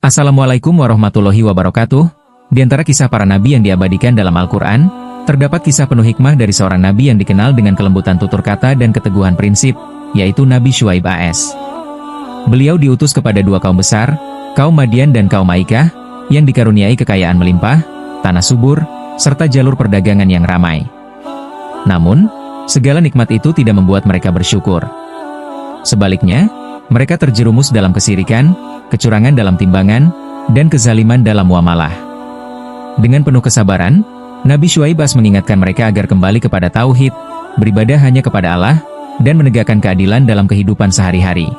Assalamualaikum warahmatullahi wabarakatuh. Di antara kisah para nabi yang diabadikan dalam Al-Quran, terdapat kisah penuh hikmah dari seorang nabi yang dikenal dengan kelembutan tutur kata dan keteguhan prinsip, yaitu Nabi Syuaib AS. Beliau diutus kepada dua kaum besar, kaum Madian dan kaum Aikah, yang dikaruniai kekayaan melimpah, tanah subur, serta jalur perdagangan yang ramai. Namun, segala nikmat itu tidak membuat mereka bersyukur. Sebaliknya, mereka terjerumus dalam kesirikan, kecurangan dalam timbangan, dan kezaliman dalam muamalah. Dengan penuh kesabaran, Nabi Syuaib AS mengingatkan mereka agar kembali kepada tauhid, beribadah hanya kepada Allah, dan menegakkan keadilan dalam kehidupan sehari-hari.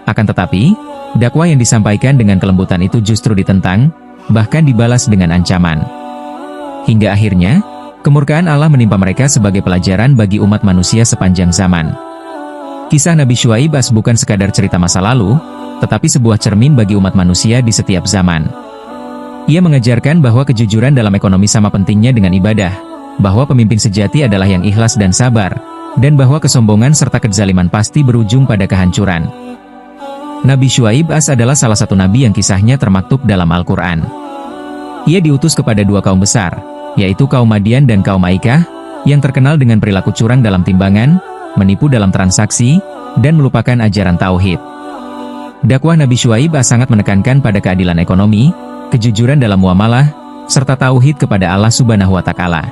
Akan tetapi, dakwah yang disampaikan dengan kelembutan itu justru ditentang, bahkan dibalas dengan ancaman. Hingga akhirnya, kemurkaan Allah menimpa mereka sebagai pelajaran bagi umat manusia sepanjang zaman. Kisah Nabi Syuaib AS bukan sekadar cerita masa lalu, tetapi sebuah cermin bagi umat manusia di setiap zaman. Ia mengajarkan bahwa kejujuran dalam ekonomi sama pentingnya dengan ibadah, bahwa pemimpin sejati adalah yang ikhlas dan sabar, dan bahwa kesombongan serta kezaliman pasti berujung pada kehancuran. Nabi Syuaib AS adalah salah satu nabi yang kisahnya termaktub dalam Al-Quran. Ia diutus kepada dua kaum besar, yaitu kaum Madian dan kaum Aikah, yang terkenal dengan perilaku curang dalam timbangan, menipu dalam transaksi, dan melupakan ajaran tauhid. Dakwah Nabi Syuaib AS sangat menekankan pada keadilan ekonomi, kejujuran dalam muamalah, serta tauhid kepada Allah Subhanahu wa Ta'ala.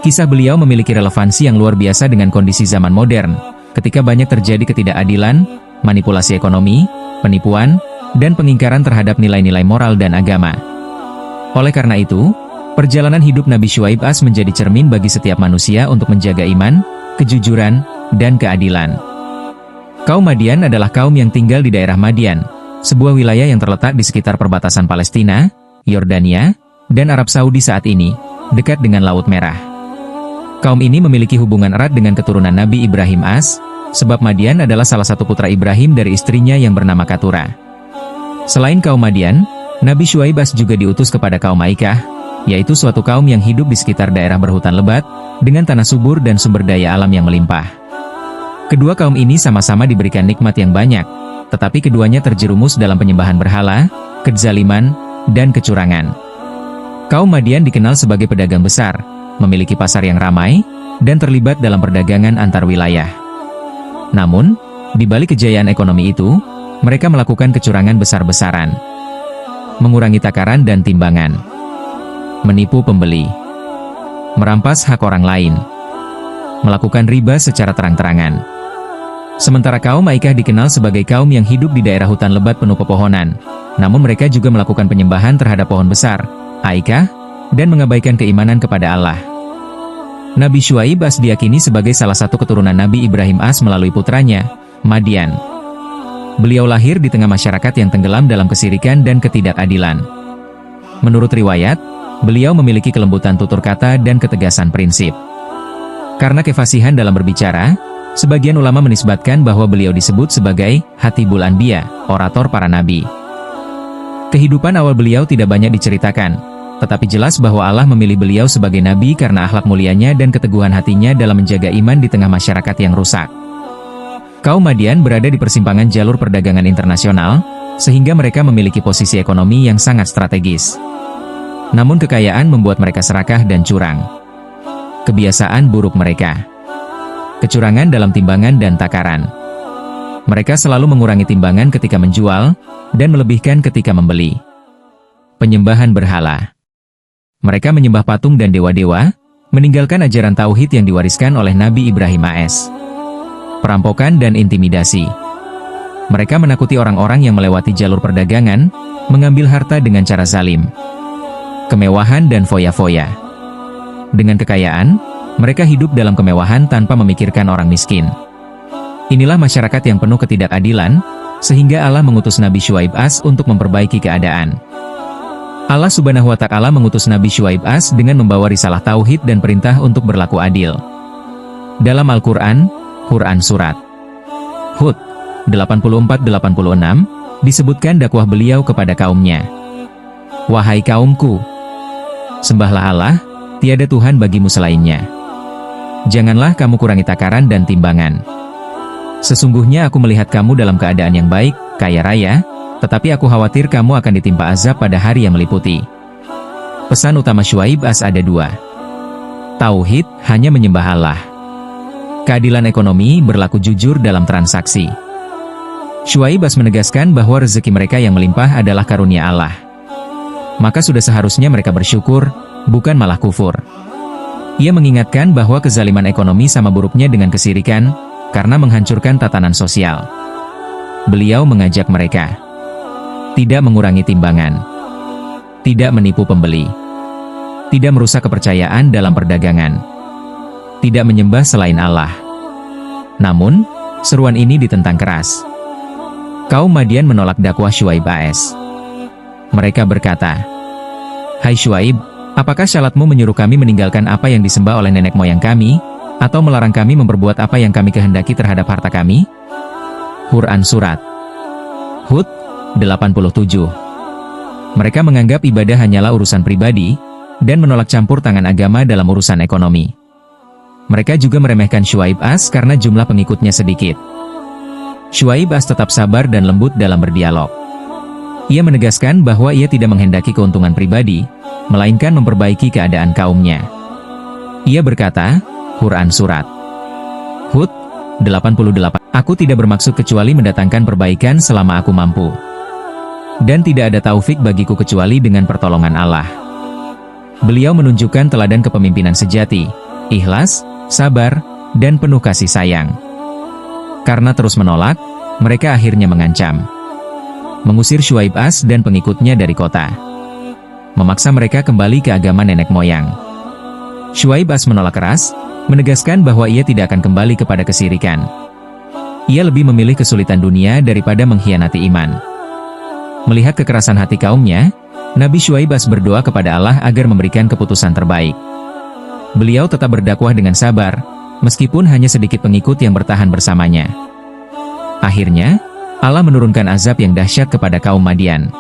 Kisah beliau memiliki relevansi yang luar biasa dengan kondisi zaman modern, ketika banyak terjadi ketidakadilan, manipulasi ekonomi, penipuan, dan pengingkaran terhadap nilai-nilai moral dan agama. Oleh karena itu, perjalanan hidup Nabi Syuaib AS menjadi cermin bagi setiap manusia untuk menjaga iman, kejujuran, dan keadilan. Kaum Madian adalah kaum yang tinggal di daerah Madian, sebuah wilayah yang terletak di sekitar perbatasan Palestina, Yordania, dan Arab Saudi saat ini, dekat dengan Laut Merah. Kaum ini memiliki hubungan erat dengan keturunan Nabi Ibrahim AS, sebab Madian adalah salah satu putra Ibrahim dari istrinya yang bernama Keturah. Selain kaum Madian, Nabi Syuaib AS juga diutus kepada kaum Aikah, yaitu suatu kaum yang hidup di sekitar daerah berhutan lebat, dengan tanah subur dan sumber daya alam yang melimpah. Kedua kaum ini sama-sama diberikan nikmat yang banyak, tetapi keduanya terjerumus dalam penyembahan berhala, kezaliman, dan kecurangan. Kaum Madian dikenal sebagai pedagang besar, memiliki pasar yang ramai, dan terlibat dalam perdagangan antar wilayah. Namun, di balik kejayaan ekonomi itu, mereka melakukan kecurangan besar-besaran, mengurangi takaran dan timbangan, menipu pembeli, merampas hak orang lain, melakukan riba secara terang-terangan. Sementara kaum Aikah dikenal sebagai kaum yang hidup di daerah hutan lebat penuh pepohonan, namun mereka juga melakukan penyembahan terhadap pohon besar, Aikah, dan mengabaikan keimanan kepada Allah. Nabi Syuaib AS diyakini sebagai salah satu keturunan Nabi Ibrahim AS melalui putranya, Madian. Beliau lahir di tengah masyarakat yang tenggelam dalam kesirikan dan ketidakadilan. Menurut riwayat, beliau memiliki kelembutan tutur kata dan ketegasan prinsip. Karena kefasihan dalam berbicara, sebagian ulama menisbatkan bahwa beliau disebut sebagai Hatibul Anbiya, orator para nabi. Kehidupan awal beliau tidak banyak diceritakan, tetapi jelas bahwa Allah memilih beliau sebagai nabi karena akhlak mulianya dan keteguhan hatinya dalam menjaga iman di tengah masyarakat yang rusak. Kaum Madian berada di persimpangan jalur perdagangan internasional, sehingga mereka memiliki posisi ekonomi yang sangat strategis. Namun kekayaan membuat mereka serakah dan curang. Kebiasaan buruk mereka: kecurangan dalam timbangan dan takaran. Mereka selalu mengurangi timbangan ketika menjual, dan melebihkan ketika membeli. Penyembahan berhala. Mereka menyembah patung dan dewa-dewa, meninggalkan ajaran tauhid yang diwariskan oleh Nabi Ibrahim AS. Perampokan dan intimidasi. Mereka menakuti orang-orang yang melewati jalur perdagangan, mengambil harta dengan cara zalim. Kemewahan dan foya-foya. Dengan kekayaan, mereka hidup dalam kemewahan tanpa memikirkan orang miskin. Inilah masyarakat yang penuh ketidakadilan, sehingga Allah mengutus Nabi Syuaib AS untuk memperbaiki keadaan. Allah Subhanahu wa Ta'ala mengutus Nabi Syuaib AS dengan membawa risalah tauhid dan perintah untuk berlaku adil. Dalam Al-Quran, Quran Surat Hud 84-86, disebutkan dakwah beliau kepada kaumnya. Wahai kaumku, sembahlah Allah, tiada Tuhan bagimu selainnya. Janganlah kamu kurangi takaran dan timbangan. Sesungguhnya aku melihat kamu dalam keadaan yang baik, kaya raya, Tetapi aku khawatir kamu akan ditimpa azab pada hari yang meliputi. Pesan utama Syuaib As ada dua. Tauhid, hanya menyembah Allah. Keadilan ekonomi, berlaku jujur dalam transaksi. Syuaib As menegaskan bahwa rezeki mereka yang melimpah adalah karunia Allah. Maka sudah seharusnya mereka bersyukur, bukan malah kufur. Ia mengingatkan bahwa kezaliman ekonomi sama buruknya dengan kesirikan, karena menghancurkan tatanan sosial. Beliau mengajak mereka tidak mengurangi timbangan, tidak menipu pembeli, tidak merusak kepercayaan dalam perdagangan, tidak menyembah selain Allah. Namun, seruan ini ditentang keras. Kaum Madian menolak dakwah Syuaib AS. Mereka berkata, "Hai Syuaib, apakah syaratmu menyuruh kami meninggalkan apa yang disembah oleh nenek moyang kami, atau melarang kami memperbuat apa yang kami kehendaki terhadap harta kami?" Quran Surat Hud 87. Mereka menganggap ibadah hanyalah urusan pribadi, dan menolak campur tangan agama dalam urusan ekonomi. Mereka juga meremehkan Syuaib As karena jumlah pengikutnya sedikit. Syuaib As tetap sabar dan lembut dalam berdialog. Ia menegaskan bahwa ia tidak menghendaki keuntungan pribadi, melainkan memperbaiki keadaan kaumnya. Ia berkata, Quran Surat Hud 88, "Aku tidak bermaksud kecuali mendatangkan perbaikan selama aku mampu. Dan tidak ada taufik bagiku kecuali dengan pertolongan Allah." Beliau menunjukkan teladan kepemimpinan sejati, ikhlas, sabar, dan penuh kasih sayang. Karena terus menolak, mereka akhirnya mengancam mengusir Syuaib As dan pengikutnya dari kota, memaksa mereka kembali ke agama nenek moyang. Syuaib As menolak keras, menegaskan bahwa ia tidak akan kembali kepada kesirikan. Ia lebih memilih kesulitan dunia daripada mengkhianati iman. Melihat kekerasan hati kaumnya, Nabi Syuaib As berdoa kepada Allah agar memberikan keputusan terbaik. Beliau tetap berdakwah dengan sabar, meskipun hanya sedikit pengikut yang bertahan bersamanya. Akhirnya, Allah menurunkan azab yang dahsyat kepada kaum Madian.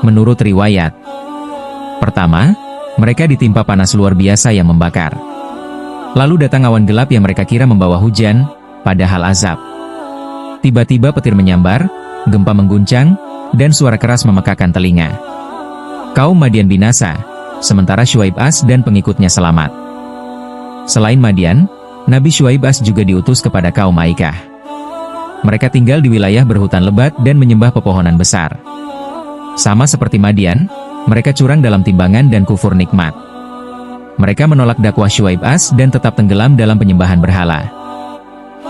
Menurut riwayat, pertama, mereka ditimpa panas luar biasa yang membakar. Lalu datang awan gelap yang mereka kira membawa hujan, padahal azab. Tiba-tiba petir menyambar, gempa mengguncang, dan suara keras memekakan telinga. Kaum Madian binasa, sementara Syuaib As dan pengikutnya selamat. Selain Madian, Nabi Syuaib As juga diutus kepada kaum Aikah. Mereka tinggal di wilayah berhutan lebat dan menyembah pepohonan besar. Sama seperti Madian, mereka curang dalam timbangan dan kufur nikmat. Mereka menolak dakwah Syuaib As dan tetap tenggelam dalam penyembahan berhala.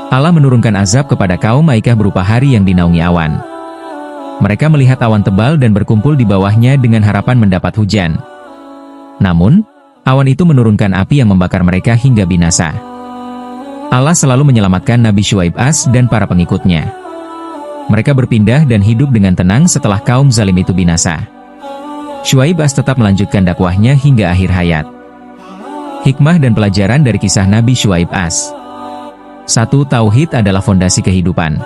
Allah menurunkan azab kepada kaum Aikah berupa hari yang dinaungi awan. Mereka melihat awan tebal dan berkumpul di bawahnya dengan harapan mendapat hujan. Namun, awan itu menurunkan api yang membakar mereka hingga binasa. Allah selalu menyelamatkan Nabi Syuaib As dan para pengikutnya. Mereka berpindah dan hidup dengan tenang setelah kaum zalim itu binasa. Syuaib As tetap melanjutkan dakwahnya hingga akhir hayat. Hikmah dan pelajaran dari kisah Nabi Syuaib As. 1. Tauhid adalah fondasi kehidupan.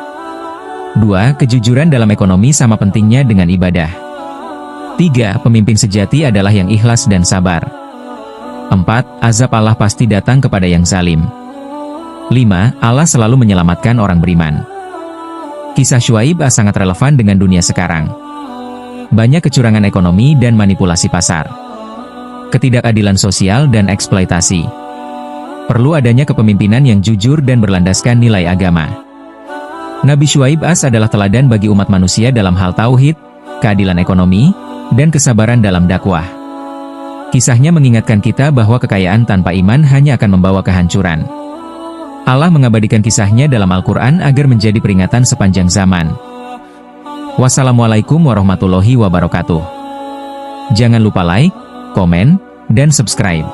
2. Kejujuran dalam ekonomi sama pentingnya dengan ibadah. 3. Pemimpin sejati adalah yang ikhlas dan sabar. 4. Azab Allah pasti datang kepada yang zalim. 5. Allah selalu menyelamatkan orang beriman. Kisah Syuaib As sangat relevan dengan dunia sekarang. Banyak kecurangan ekonomi dan manipulasi pasar. Ketidakadilan sosial dan eksploitasi. Perlu adanya kepemimpinan yang jujur dan berlandaskan nilai agama. Nabi Syuaib As adalah teladan bagi umat manusia dalam hal tauhid, keadilan ekonomi, dan kesabaran dalam dakwah. Kisahnya mengingatkan kita bahwa kekayaan tanpa iman hanya akan membawa kehancuran. Allah mengabadikan kisahnya dalam Al-Quran agar menjadi peringatan sepanjang zaman. Wassalamualaikum warahmatullahi wabarakatuh. Jangan lupa like, komen, dan subscribe.